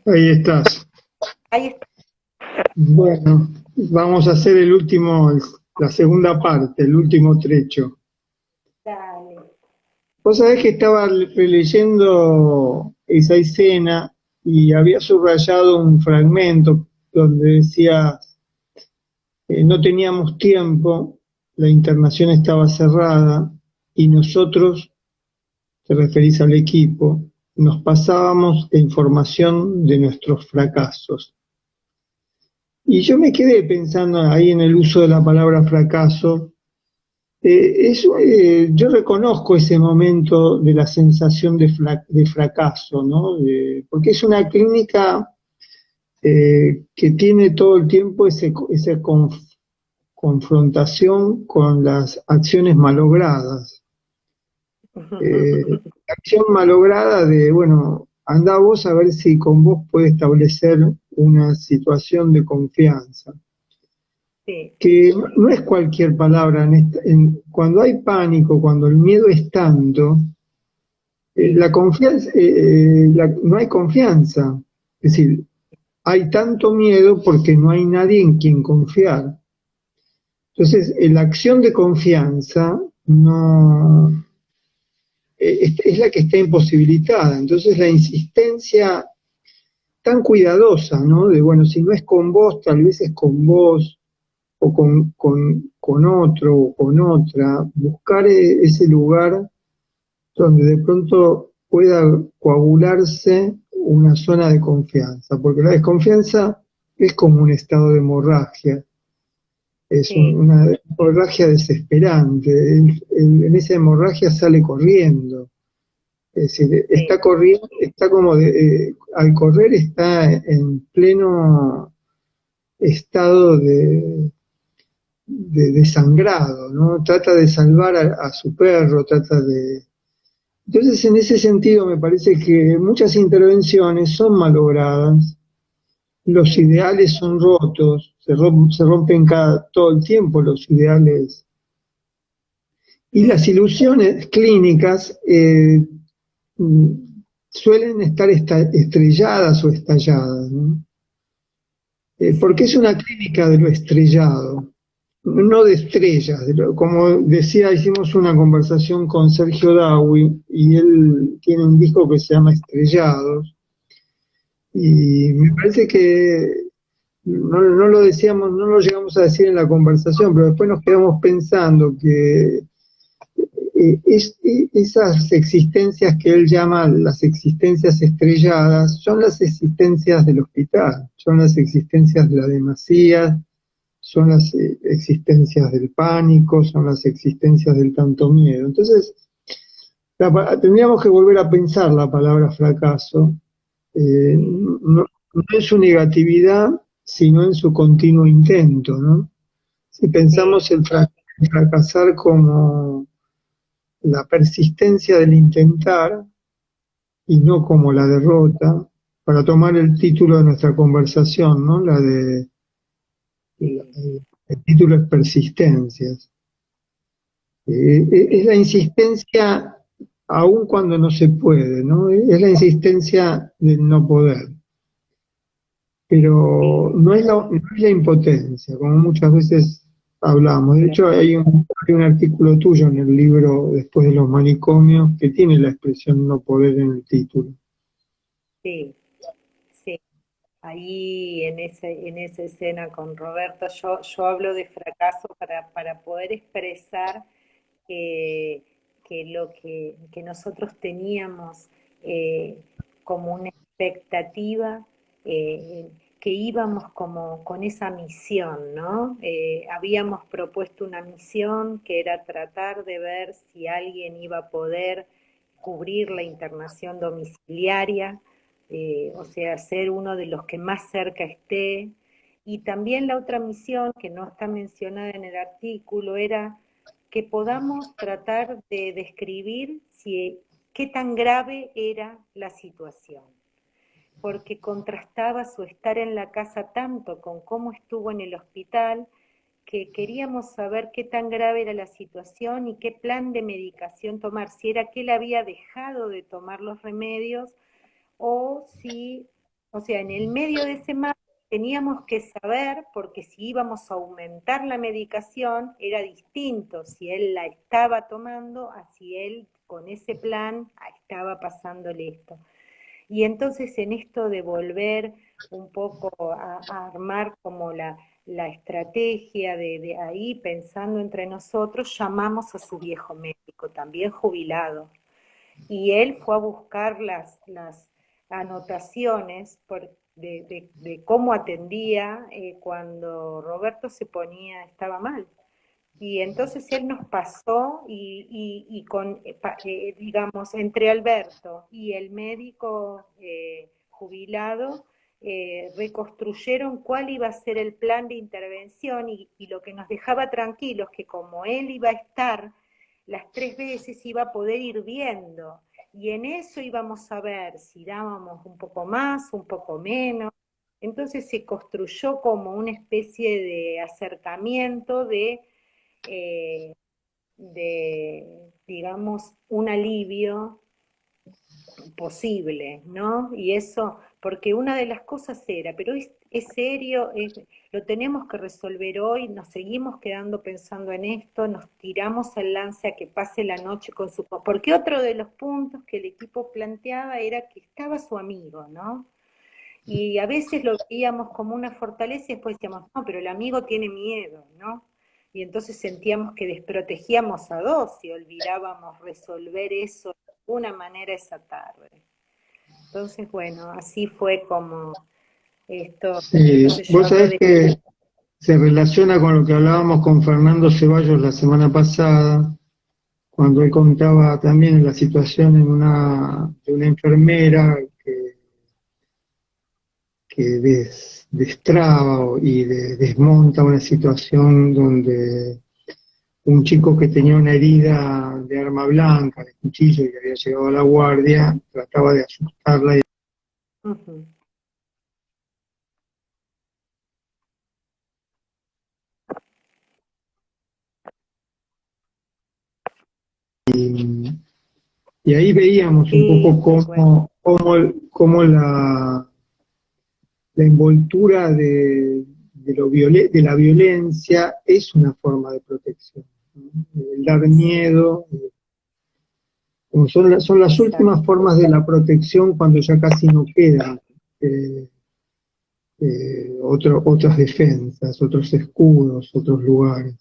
Ahí estás. Ahí está. Bueno, vamos a hacer la segunda parte, el último trecho. Dale. Vos sabés que estaba releyendo esa escena y había subrayado un fragmento donde decía, no teníamos tiempo, la internación estaba cerrada y nosotros, te referís al equipo, nos pasábamos la información de nuestros fracasos. Y yo me quedé pensando ahí en el uso de la palabra fracaso. Yo reconozco ese momento de la sensación de fracaso, ¿no? Porque es una clínica que tiene todo el tiempo esa confrontación con las acciones malogradas. La acción malograda de, bueno, anda vos a ver si con vos puede establecer una situación de confianza Sí, que no es cualquier palabra. Cuando hay pánico, cuando el miedo es tanto, sí, la confianza, no hay confianza. Es decir, hay tanto miedo porque no hay nadie en quien confiar. Entonces, la acción de confianza no es la que está imposibilitada. Entonces, la insistencia tan cuidadosa, ¿no? De, bueno, si no es con vos, tal vez es con vos, o con otro o con otra, buscar ese lugar donde de pronto pueda coagularse una zona de confianza, porque la desconfianza es como un estado de hemorragia, es sí, una hemorragia desesperante, en esa hemorragia sale corriendo, es decir, sí, está corriendo, está al correr está en pleno estado de sangrado, ¿no? Trata de salvar a su perro, trata de... Entonces, en ese sentido, me parece que muchas intervenciones son malogradas, los sí, ideales son rotos, se rompen todo el tiempo los ideales, y las ilusiones clínicas mm, suelen estar estrelladas o estalladas, ¿no? Porque es sí, una clínica de lo estrellado, no de estrellas. Como decía, hicimos una conversación con Sergio Dawi y él tiene un disco que se llama Estrellados y me parece que no lo decíamos, no lo llegamos a decir en la conversación, pero después nos quedamos pensando que esas existencias que él llama las existencias estrelladas son las existencias del hospital, son las existencias de la demasía, son las existencias del pánico, son las existencias del tanto miedo. Entonces, tendríamos que volver a pensar la palabra fracaso, sí, no en su negatividad, sino en su continuo intento, ¿no? Si sí, pensamos el fracasar como la persistencia del intentar y no como la derrota, para tomar el título de nuestra conversación, ¿no? sí, El título es Persistencias. Es sí, la insistencia aun cuando no se puede, ¿no? Es la insistencia del no poder, sí, pero no es la impotencia, como muchas veces hablamos. De claro, hecho, hay un artículo tuyo en el libro Después de los manicomios que tiene la expresión no poder en el título. sí, sí. Ahí en esa escena con Roberto, yo hablo de fracaso para poder expresar que, que lo que nosotros teníamos como una expectativa, que íbamos como con esa misión, ¿no? Habíamos propuesto una misión que era tratar de ver si alguien iba a poder cubrir la internación domiciliaria, o sea, ser uno de los que más cerca esté. Y también la otra misión, que no está mencionada en el artículo, era que podamos tratar de describir qué tan grave era la situación, porque contrastaba su estar en la casa tanto con cómo estuvo en el hospital, que queríamos saber qué tan grave era la situación y qué plan de medicación tomar, si era que él había dejado de tomar los remedios o si O sea, en el medio de ese marco teníamos que saber, porque si íbamos a aumentar la medicación, era distinto si él la estaba tomando a si él con ese plan estaba pasándole esto. Y entonces en esto de volver un poco a armar como la estrategia de ahí, pensando entre nosotros, llamamos a su viejo médico, también jubilado. Y él fue a buscar las anotaciones de cómo atendía cuando Roberto se ponía, estaba mal. Y entonces él nos pasó y con, digamos, entre Alberto y el médico jubilado, reconstruyeron cuál iba a ser el plan de intervención y lo que nos dejaba tranquilos, que como él iba a estar las 3 veces, iba a poder ir viendo. Y en eso íbamos a ver si dábamos un poco más, un poco menos. Entonces se construyó como una especie de acercamiento eh, digamos, un alivio posible, ¿no? Y eso, porque una de las cosas era, pero es serio, lo tenemos que resolver hoy, nos seguimos quedando pensando en esto, nos tiramos el lance a que pase la noche con su... Porque otro de los puntos que el equipo planteaba era que estaba su amigo, ¿no? Y a veces lo veíamos como una fortaleza y después decíamos, no, pero el amigo tiene miedo, ¿no? Y entonces sentíamos que desprotegíamos a dos y olvidábamos resolver eso de alguna manera esa tarde. Entonces, bueno, así fue como esto. Sí, Entonces yo vos hablo sabés de... que se relaciona con lo que hablábamos con Fernando Ceballos la semana pasada, cuando él contaba también la situación de una enfermera que destraba desmonta una situación donde un chico que tenía una herida de arma blanca, de cuchillo, y que había llegado a la guardia, trataba de asustarla Ujú. y ahí veíamos un Sí, poco tal cual. cómo la envoltura de la violencia es una forma de protección, ¿no? El dar miedo, como son las Exacto. últimas formas de la protección cuando ya casi no quedan eh, otras defensas, otros escudos, otros lugares.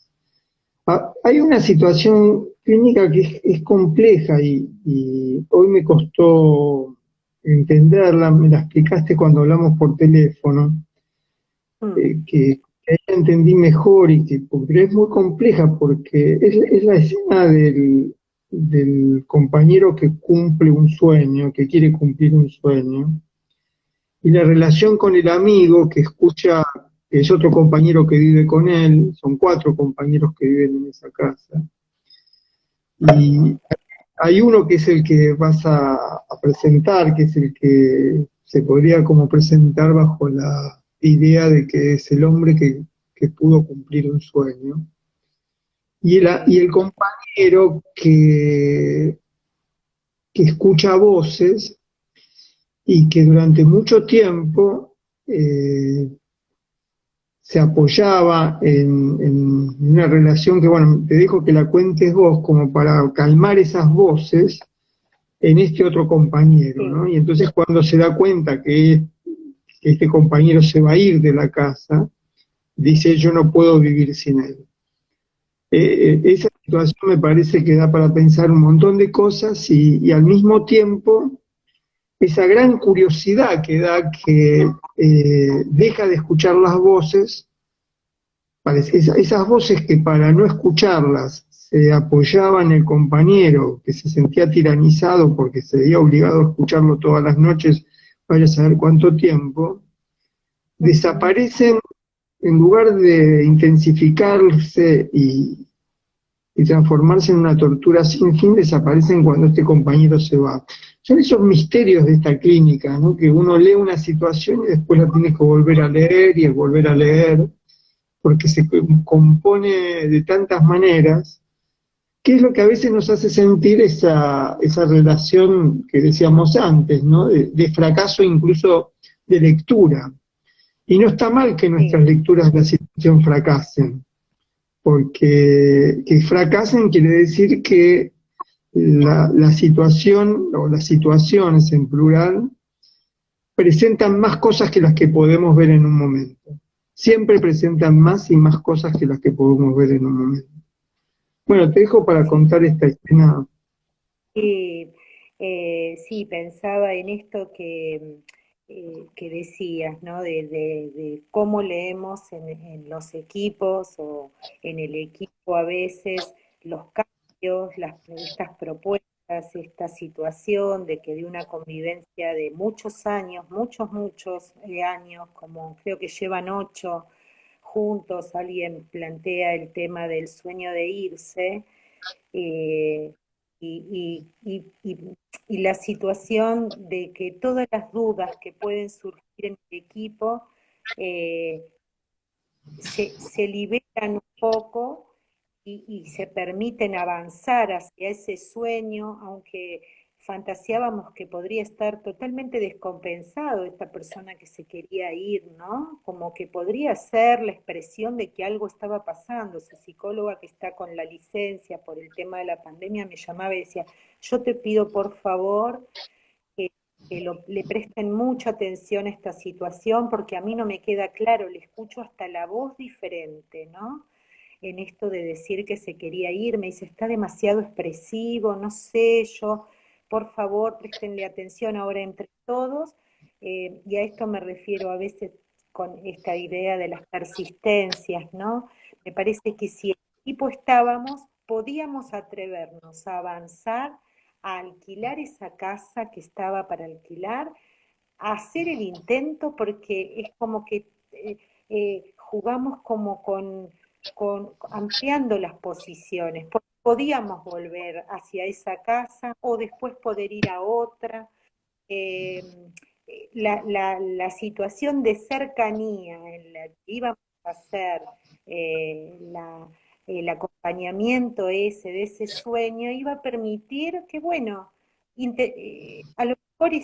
Hay una situación clínica que es compleja y hoy me costó entenderla, me la explicaste cuando hablamos por teléfono, Mm. que ahí la entendí mejor pero es muy compleja porque es la escena del compañero que cumple un sueño, que quiere cumplir un sueño, y la relación con el amigo que escucha, que es otro compañero que vive con él, son 4 compañeros que viven en esa casa, y hay uno que es el que vas a presentar, que es el que se podría como presentar bajo la idea de que es el hombre que pudo cumplir un sueño, y Sí. el compañero que escucha voces y que durante mucho tiempo eh, se apoyaba en una relación que, bueno, te dejo que la cuentes vos como para calmar esas voces en este otro compañero, Sí. ¿no? Y entonces cuando se da cuenta que este compañero se va a ir de la casa, dice, yo no puedo vivir sin él. Esa situación me parece que da para pensar un montón de cosas y al mismo tiempo esa gran curiosidad que da que deja de escuchar las voces, esas voces que para no escucharlas se apoyaba en el compañero, que se sentía tiranizado porque se veía obligado a escucharlo todas las noches, vaya a saber cuánto tiempo, Ujú. desaparecen en lugar de intensificarse y transformarse en una tortura sin fin, desaparecen cuando este compañero se va. Son esos misterios de esta clínica, ¿no? Que uno lee una situación y después la tiene que volver a leer y volver a leer, porque se compone de tantas maneras, que es lo que a veces nos hace sentir esa relación que decíamos antes, ¿no? De fracaso incluso de lectura. Y no está mal que nuestras lecturas de la situación fracasen, porque que fracasen quiere decir que la situación, o las situaciones en plural, presentan más cosas que las que podemos ver en un momento. Siempre presentan más y más cosas que las que podemos ver en un momento. Bueno, te dejo para contar esta escena. Sí, sí, pensaba en esto que decías, ¿no? De cómo leemos en los equipos o en el equipo a veces los cambios, estas propuestas, esta situación de que de una convivencia de muchos años, muchos años, como creo que llevan 8 juntos, alguien plantea el tema del sueño de irse. eh, y la situación de que todas las dudas que pueden surgir en el equipo eh, se liberan un poco y se permiten avanzar hacia ese sueño, aunque fantaseábamos que podría estar totalmente descompensado esta persona que se quería ir, ¿no? Como que podría ser la expresión de que algo estaba pasando. Su psicóloga que está con la licencia por el tema de la pandemia me llamaba y decía, yo te pido por favor que, le presten mucha atención a esta situación porque a mí no me queda claro, le escucho hasta la voz diferente, ¿no? En esto de decir que se quería ir, me dice, está demasiado expresivo, no sé, yo, por favor, préstenle atención ahora entre todos, y a esto me refiero a veces con esta idea de las persistencias, ¿no? Me parece que si el equipo estábamos, podíamos atrevernos a avanzar, a alquilar esa casa que estaba para alquilar, a hacer el intento, porque es como que jugamos como con ampliando las posiciones. Podíamos volver hacia esa casa o después poder ir a otra. Eh, la situación de cercanía en la que íbamos a hacer el acompañamiento ese, de ese sueño, iba a permitir que, bueno, a lo mejor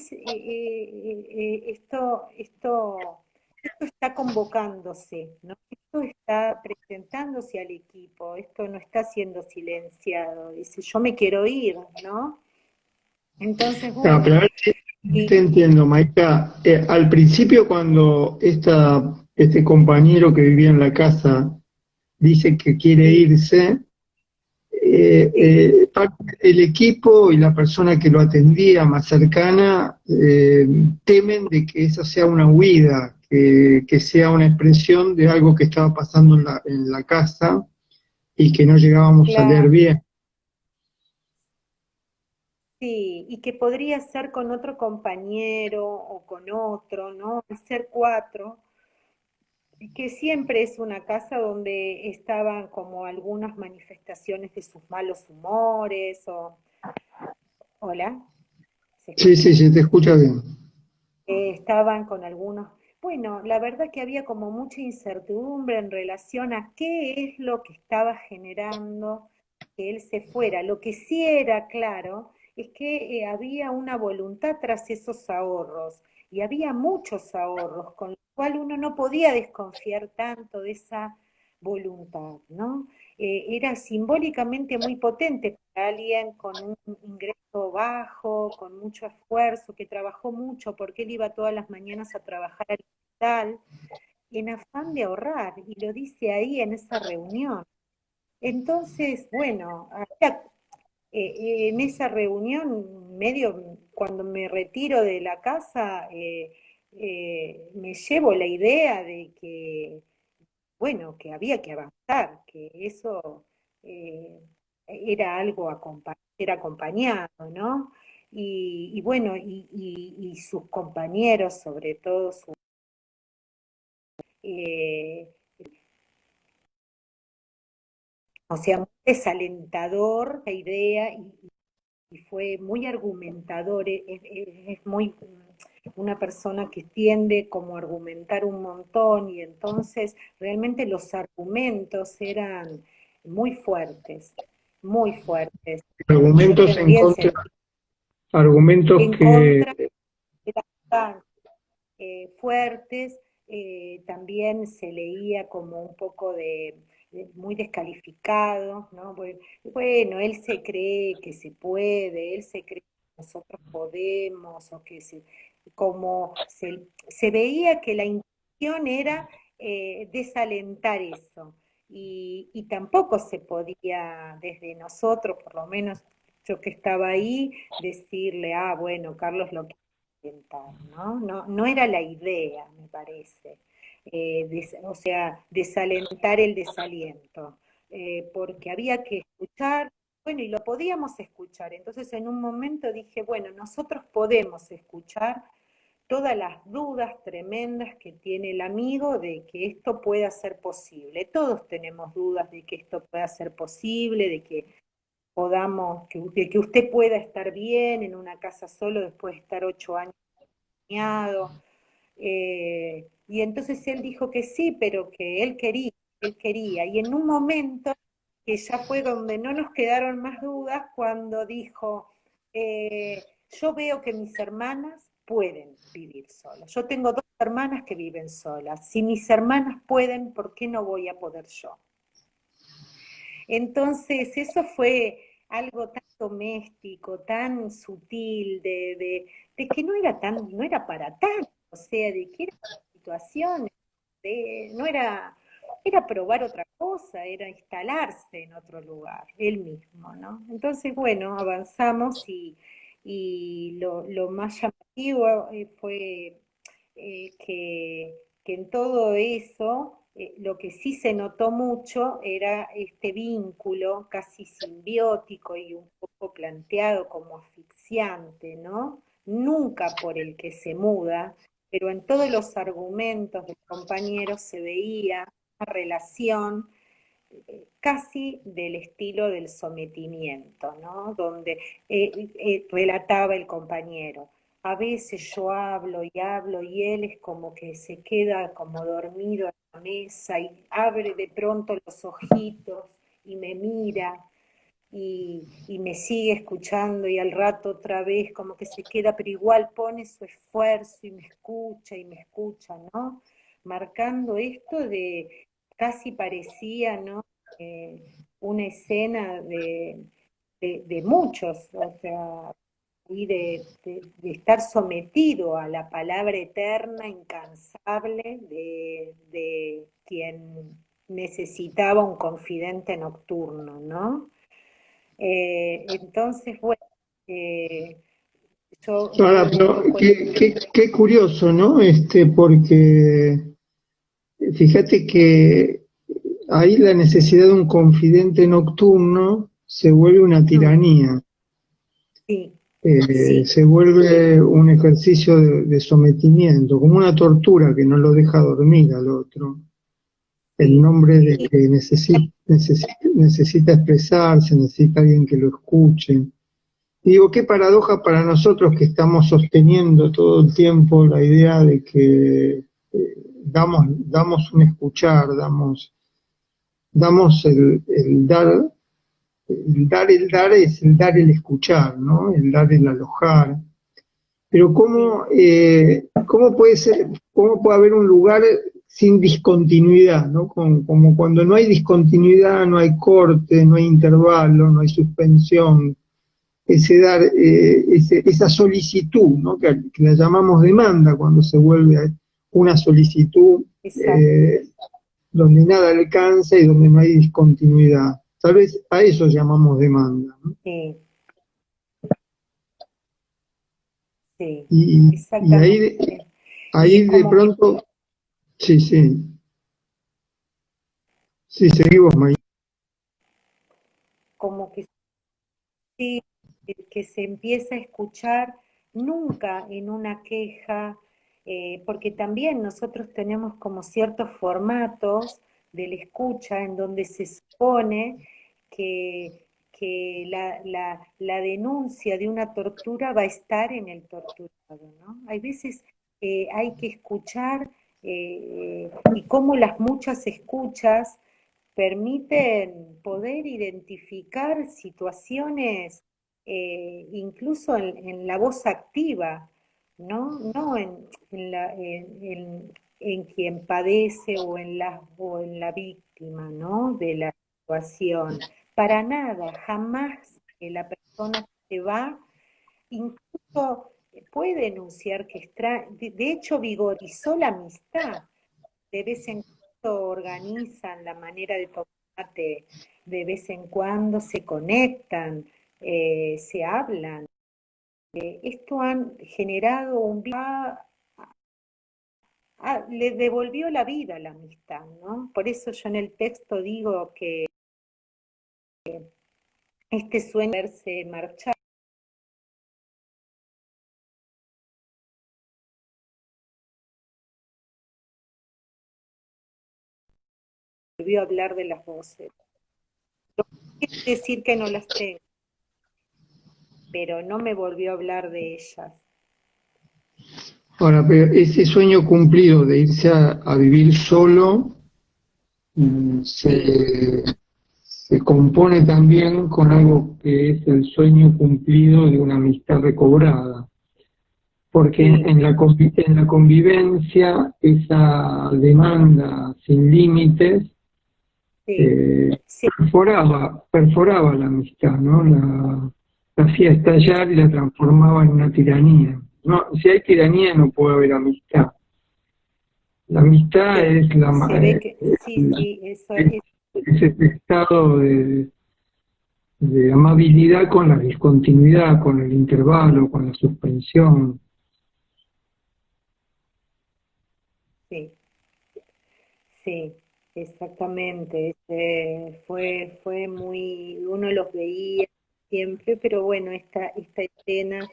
esto está convocándose, ¿no? Esto está presentándose al equipo, esto no está siendo silenciado, dice, yo me quiero ir, ¿no? Entonces, Claro, pero a bueno, ver si y, te entiendo, Maika. Al principio, cuando este compañero que vivía en la casa dice que quiere sí, irse, sí, el equipo y la persona que lo atendía más cercana temen de que eso sea una huida, que sea una expresión de algo que estaba pasando en la casa y que no llegábamos a leer claro, bien. sí, y que podría ser con otro compañero o con otro, ¿no? Al ser 4, y que siempre es una casa donde estaban como algunas manifestaciones de sus malos humores o... Hola, ¿se Sí, sí, escucha? sí, te escucha bien. Estaban con algunos... Bueno, la verdad que había como mucha incertidumbre en relación a qué es lo que estaba generando que él se fuera. Lo que sí era claro es que había una voluntad tras esos ahorros y había muchos ahorros, con lo cual uno no podía desconfiar tanto de esa voluntad, ¿no? Era simbólicamente muy potente para alguien con un ingreso bajo, con mucho esfuerzo, que trabajó mucho porque él iba todas las mañanas a trabajar al hospital, en afán de ahorrar, y lo dice ahí en esa reunión. Entonces, bueno, en esa reunión, medio cuando me retiro de la casa, me llevo la idea de que bueno, que había que avanzar, que eso era algo ser acompañado, ¿no? Y bueno, y sus compañeros, sobre todo, eh, o sea, muy desalentador la idea y fue muy argumentador, es muy una persona que tiende como a argumentar un montón y entonces realmente los argumentos eran muy fuertes, muy fuertes. Y yo Argumentos en también contra, argumentos en que, contra de la fuertes, también se leía como un poco muy descalificado, ¿no? Bueno, él se cree que se puede, él se cree que nosotros podemos, o que como se veía que la intención era desalentar eso. Y tampoco se podía desde nosotros, por lo menos yo que estaba ahí, decirle, ah, bueno, Carlos lo quiere intentar, ¿no? No, no era la idea, me parece. O sea, desalentar el desaliento, porque había que escuchar, bueno, y lo podíamos escuchar. Entonces en un momento dije, bueno, nosotros podemos escuchar todas las dudas tremendas que tiene el amigo de que esto pueda ser posible. Todos tenemos dudas de que esto pueda ser posible, de que podamos, de que usted pueda estar bien en una casa solo después de estar 8 años acompañado. Y entonces él dijo que sí, pero que él quería. Y en un momento que ya fue donde no nos quedaron más dudas, cuando dijo, yo veo que mis hermanas pueden vivir solas. Yo tengo 2 hermanas que viven solas. Si mis hermanas pueden, ¿por qué no voy a poder yo? Entonces, eso fue algo tan doméstico, tan sutil, de que no era para tanto, o sea, de que era situaciones, no era, era probar otra cosa, era instalarse en otro lugar, él mismo, ¿no? Entonces, bueno, avanzamos y lo más llamativo fue que en todo eso lo que sí se notó mucho era este vínculo casi simbiótico y un poco planteado como asfixiante, ¿no? Nunca por el que se muda, pero en todos los argumentos del compañero se veía una relación casi del estilo del sometimiento, ¿no? Donde relataba el compañero. A veces yo hablo y él es como que se queda como dormido en la mesa y abre de pronto los ojitos y me mira y me sigue escuchando y al rato otra vez como que se queda, pero igual pone su esfuerzo y me escucha, ¿no? Marcando esto de casi parecía, ¿no? Una escena de muchos, o sea, y de estar sometido a la palabra eterna, incansable, de quien necesitaba un confidente nocturno, ¿no? Entonces, bueno, eh, yo Ahora, un pero poco... qué curioso, ¿no? Porque fíjate que ahí la necesidad de un confidente nocturno se vuelve una tiranía, Sí, sí, se vuelve un ejercicio de sometimiento, como una tortura que no lo deja dormir al otro, en sí. nombre de Y, que necesita expresarse, necesita alguien que lo escuche. Y digo, qué paradoja para nosotros que estamos sosteniendo todo el tiempo la idea de que damos un escuchar, damos el dar, el dar es el dar el escuchar, ¿no? El dar el alojar. Pero sí, ¿cómo puede ser, cómo puede haber un lugar sin discontinuidad, ¿no? Como cuando no hay discontinuidad, no hay corte, no hay intervalo, no hay suspensión, ese dar, esa solicitud, ¿no? Que la llamamos demanda cuando se vuelve una solicitud exacto. eh, donde nada alcanza y donde no hay discontinuidad. Tal vez a eso llamamos demanda, ¿no? Sí, sí, Y exactamente. Y es ahí de como que, pronto, sí, sí, sí, seguimos, May. como que sí, que se empieza a escuchar nunca en una queja, porque también nosotros tenemos como ciertos formatos de la escucha en donde se supone que la denuncia de una tortura va a estar en el torturado, ¿no? Hay veces hay que escuchar y cómo las muchas escuchas permiten poder identificar situaciones incluso en la voz activa. no en quien padece o en la víctima, ¿no? De la situación. Para nada, jamás que la persona que se va, incluso puede denunciar que de hecho vigorizó la amistad. De vez en cuando organizan la manera de tomar mate, de vez en cuando se conectan, se hablan. Esto han generado le devolvió la vida a la amistad, ¿no? Por eso yo en el texto digo que este sueño de verse marchar volvió a hablar de las voces. No quiere decir que no las tengo, pero no me volvió a hablar de ellas. Ahora, pero ese sueño cumplido de irse a vivir solo Sí, se compone también con algo que es el sueño cumplido de una amistad recobrada, porque sí, en la convivencia esa demanda sin límites sí, sí, perforaba la amistad, ¿no? La hacía es, estallar y la transformaba en una tiranía. No, si hay tiranía no puede haber amistad. La amistad sí, es se ve que, sí, sí, eso es es, ese estado de amabilidad con la discontinuidad, con el intervalo, con la suspensión. sí. Sí, exactamente. Fue muy, uno los veía siempre, pero bueno, esta escena,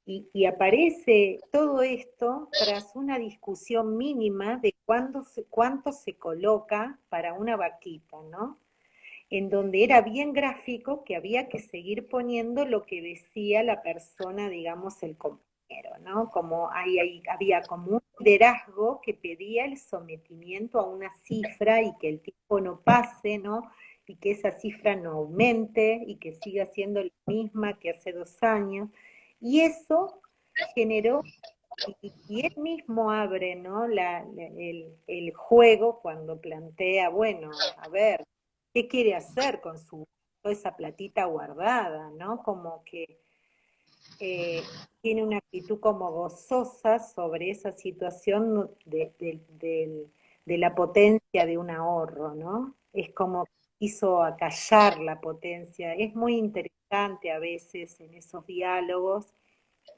y aparece todo esto tras una discusión mínima de cuánto se coloca para una vaquita, ¿no? En donde era bien gráfico que había que seguir poniendo lo que decía la persona, digamos, el compañero, ¿no? Como había como un liderazgo que pedía el sometimiento a una cifra y que el tiempo no pase, ¿no? Y que esa cifra no aumente y que siga siendo la misma que hace 2 años. Y eso generó, y él mismo abre, ¿no? El juego cuando plantea, bueno, a ver, ¿qué quiere hacer con toda esa platita guardada, ¿no? Como que tiene una actitud como gozosa sobre esa situación de la potencia de un ahorro, ¿no? Es como que quiso acallar la potencia. Es muy interesante a veces en esos diálogos.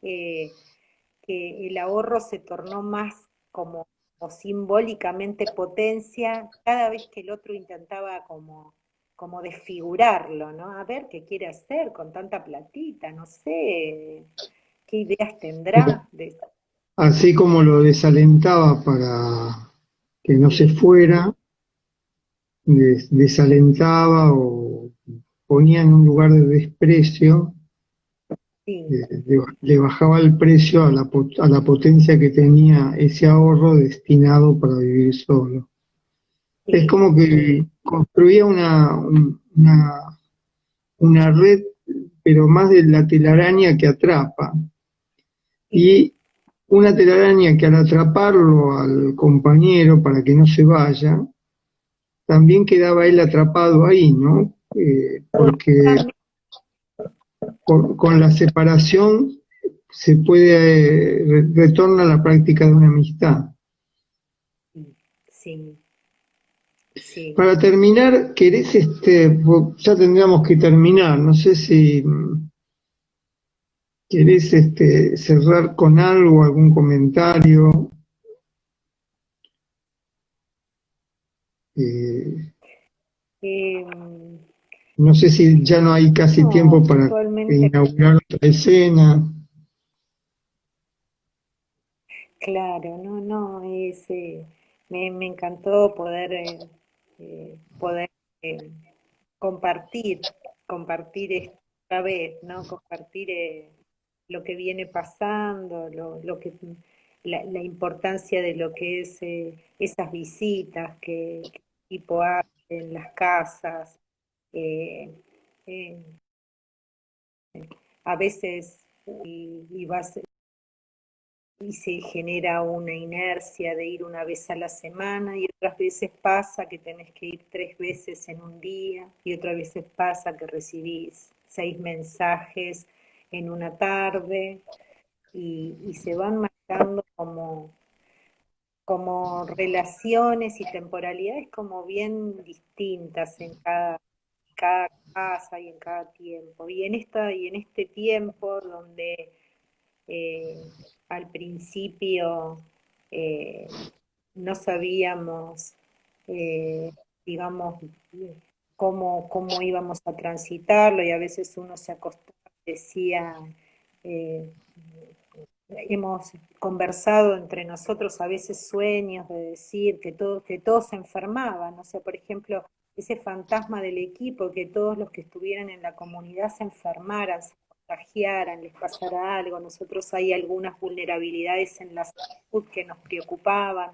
eh, que el ahorro se tornó más como simbólicamente potencia cada vez que el otro intentaba como desfigurarlo, ¿no? A ver qué quiere hacer con tanta platita, no sé qué ideas tendrá de eso. Así como lo desalentaba para que no se Sí, fuera, desalentaba o ponía en un lugar de desprecio, sí, le bajaba el precio a a la potencia que tenía ese ahorro destinado para vivir solo. Es sí, como sí, que construía una red, pero más de la telaraña que atrapa. sí, Y una telaraña que al atraparlo al compañero para que no se vaya, también quedaba él atrapado ahí, ¿no? Porque absolutamente, con la separación se puede, retorna a la práctica de una amistad. sí, sí. Para terminar, querés, ya tendríamos que terminar, no sé si querés cerrar con algo, algún comentario. eh, Eh, no sé si ya no hay casi tiempo no, para puntualmente, inaugurar otra escena. claro, no, no, me encantó poder eh, compartir, compartir esta vez, ¿no? Compartir lo que viene pasando, la importancia de lo que es esas visitas que el tipo hace en las casas. eh, eh, a veces y vas y se genera una inercia de ir una vez a la semana, y otras veces pasa que tenés que ir 3 veces en un día, y otras veces pasa que recibís 6 mensajes en una tarde, y se van marcando como relaciones y temporalidades como bien distintas en cada casa y en cada tiempo. Y en este tiempo donde eh, al principio eh, no sabíamos, eh, digamos, cómo íbamos a transitarlo, y a veces uno se acostaba y decía, eh, hemos conversado entre nosotros a veces sueños de decir que todos se enfermaban, o sea, por ejemplo, ese fantasma del equipo, que todos los que estuvieran en la comunidad se enfermaran, se contagiaran, les pasara algo. Nosotros hay algunas vulnerabilidades en la salud que nos preocupaban,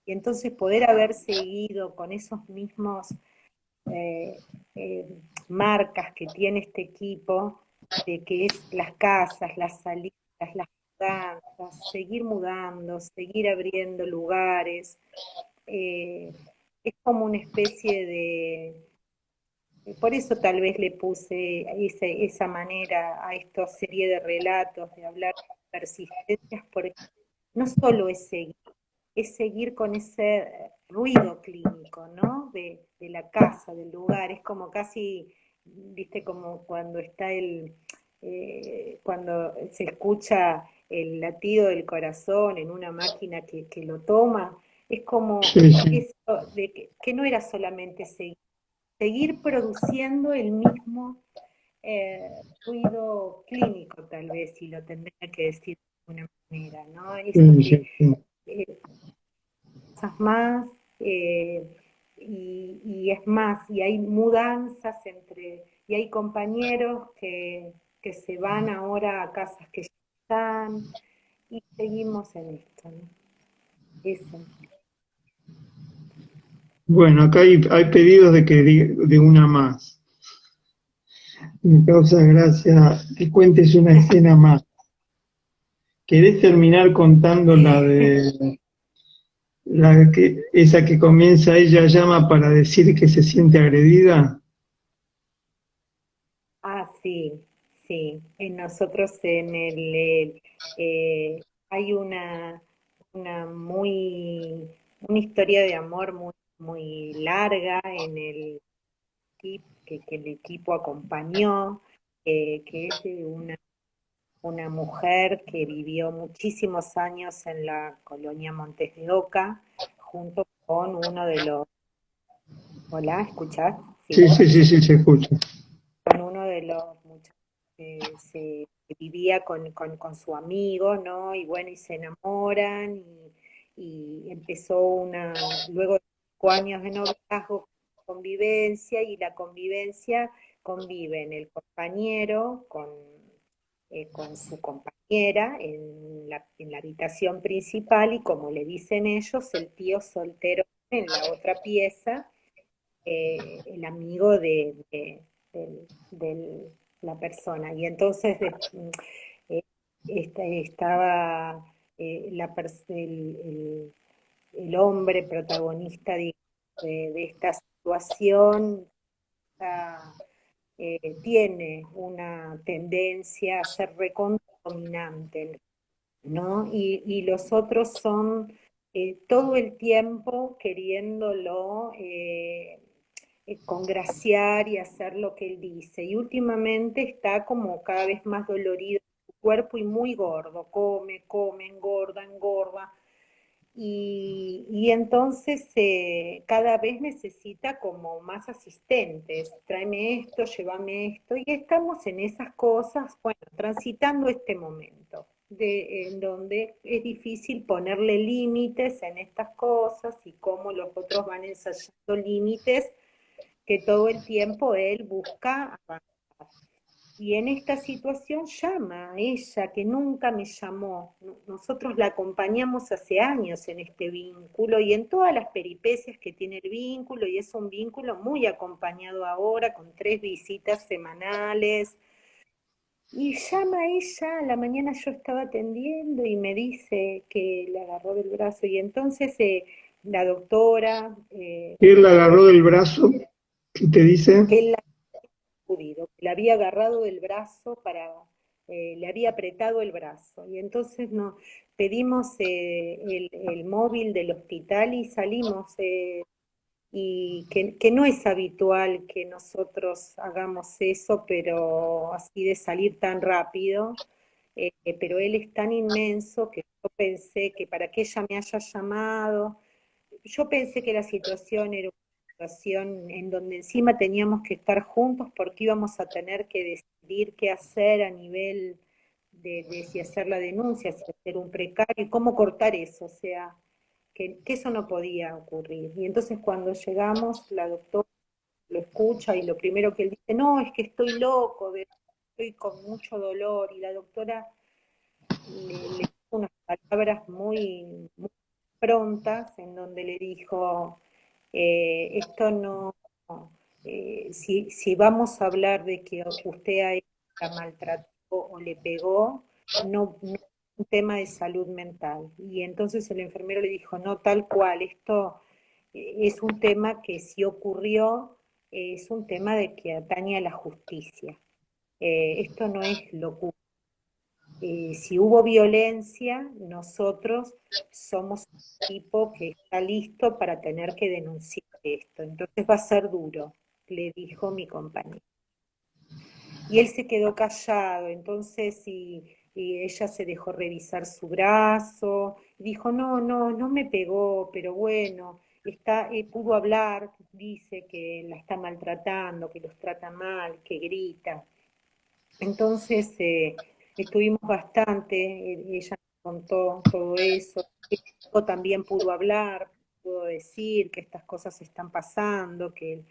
y entonces poder haber seguido con esos mismos eh, eh, marcas que tiene este equipo, de que es las casas, las salidas, las mudanzas, seguir mudando, seguir abriendo lugares. eh, es como una especie por eso tal vez le puse esa manera a esta serie de relatos, de hablar de persistencias, porque no solo es seguir con ese ruido clínico, ¿no? De la casa, del lugar. Es como casi, viste, como cuando cuando se escucha el latido del corazón en una máquina que lo toma. Es como Sí, sí. eso de que no era solamente seguir produciendo el mismo ruido clínico, tal vez, si lo tendría que decir de alguna manera, ¿no? Eso Sí, que sí, sí. eh, cosas más, y es más, y hay mudanzas y hay compañeros que se van ahora a casas que ya están, y seguimos en esto, ¿no? Eso. Bueno, acá hay pedidos de una más. Me causa gracia que cuentes una escena más. ¿Querés terminar contando esa que comienza ella llama para decir que se siente agredida? Ah, sí, sí. En nosotros hay una historia de amor muy, muy larga en el que el equipo acompañó, que es de una mujer que vivió muchísimos años en la colonia Montes de Oca, junto con uno de los, hola, ¿escuchás? Sí, Sí, sí, sí, sí, se escucha. con uno de los muchachos que vivía con su amigo, ¿no? Y bueno, y se enamoran, y empezó luego de 5 años de noviazgo, convivencia, y la convivencia conviven el compañero con su compañera en la habitación principal, y como le dicen ellos, el tío soltero en la otra pieza, el amigo de la persona. Y entonces eh, estaba el hombre protagonista, digamos, de esta situación. Está, tiene una tendencia a ser recontra dominante, ¿no? Y los otros son todo el tiempo queriéndolo congraciar y hacer lo que él dice. Y últimamente está como cada vez más dolorido su cuerpo y muy gordo, come, engorda, engorda. Y entonces cada vez necesita como más asistentes, tráeme esto, llévame esto, y estamos en esas cosas, bueno, transitando este momento, en donde es difícil ponerle límites en estas cosas, y cómo los otros van ensayando límites que todo el tiempo él busca avanzar. Y en esta situación llama a ella, que nunca me llamó. Nosotros la acompañamos hace años en este vínculo y en todas las peripecias que tiene el vínculo, y es un vínculo muy acompañado ahora, con 3 visitas semanales, Y llama ella, a la mañana yo estaba atendiendo y me dice que le agarró del brazo. Y entonces la doctora, Él la agarró del brazo y te dice, que él la había sacudido, que le había agarrado del brazo le había apretado el brazo. Y entonces pedimos el móvil del hospital y salimos. Y que no es habitual que nosotros hagamos eso, pero así de salir tan rápido, pero él es tan inmenso que yo pensé que para que ella me haya llamado, yo pensé que la situación era una situación en donde encima teníamos que estar juntos porque íbamos a tener que decidir qué hacer a nivel de si hacer la denuncia, si hacer un precario, y cómo cortar eso, o sea, que eso no podía ocurrir. Y entonces cuando llegamos, la doctora lo escucha y lo primero que él dice, no, es que estoy loco, estoy con mucho dolor, y la doctora le dijo unas palabras muy prontas en donde le dijo, esto no, si vamos a hablar de que usted a ella la maltrató o le pegó, no es un tema de salud mental. Y entonces el enfermero le dijo, no, tal cual, esto es un tema que si ocurrió, es un tema de que atañe a la justicia. Esto no es locura. Si hubo violencia, nosotros somos un equipo que está listo para tener que denunciar esto. Entonces va a ser duro, le dijo mi compañero. Y él se quedó callado, entonces y ella se dejó revisar su brazo, y dijo, no me pegó, pero bueno, pudo hablar, dice que la está maltratando, que los trata mal, que grita. Entonces estuvimos bastante, ella me contó todo eso, el chico también pudo hablar, pudo decir que estas cosas están pasando, que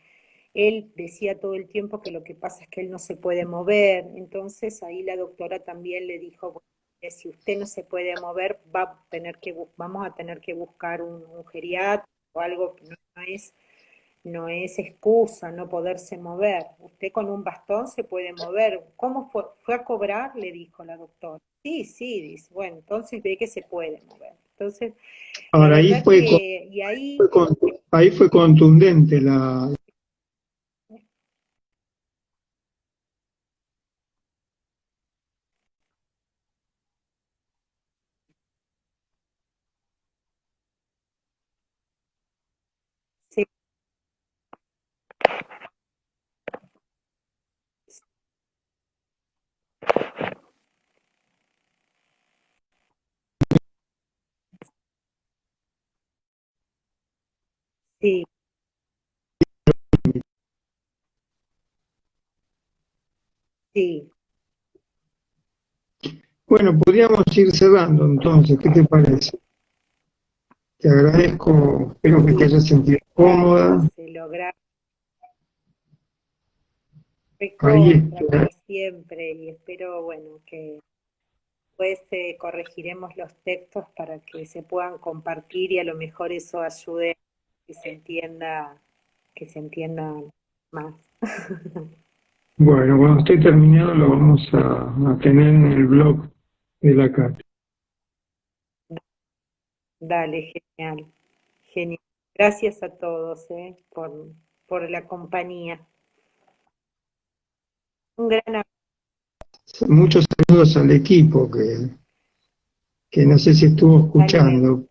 él decía todo el tiempo que lo que pasa es que él no se puede mover, entonces ahí la doctora también le dijo, bueno, si usted no se puede mover, vamos a tener que buscar un geriatra o algo que no es excusa no poderse mover. Usted con un bastón se puede mover. ¿Cómo fue? ¿Fue a cobrar? Le dijo la doctora. Sí, sí, dice. Bueno, entonces ve que se puede mover. Entonces, la ahora verdad que, y ahí, ahí fue contundente la... sí, sí, sí. Bueno, podríamos ir cerrando entonces, ¿qué te parece? Te agradezco, espero que te Sí, hayas sentido dale, cómoda. se logra Ahí recontra, está. como siempre, y espero, bueno, que después corregiremos los textos para que se puedan compartir y a lo mejor eso ayude a que se entienda más. Bueno, cuando esté terminado lo vamos a tener en el blog de la cátedra. Dale, genial, genial. Gracias a todos por la compañía. Un gran abrazo. Muchos saludos al equipo que no sé si estuvo Hasta luego. escuchando.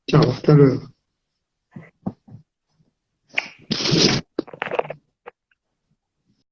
Chao, hasta luego.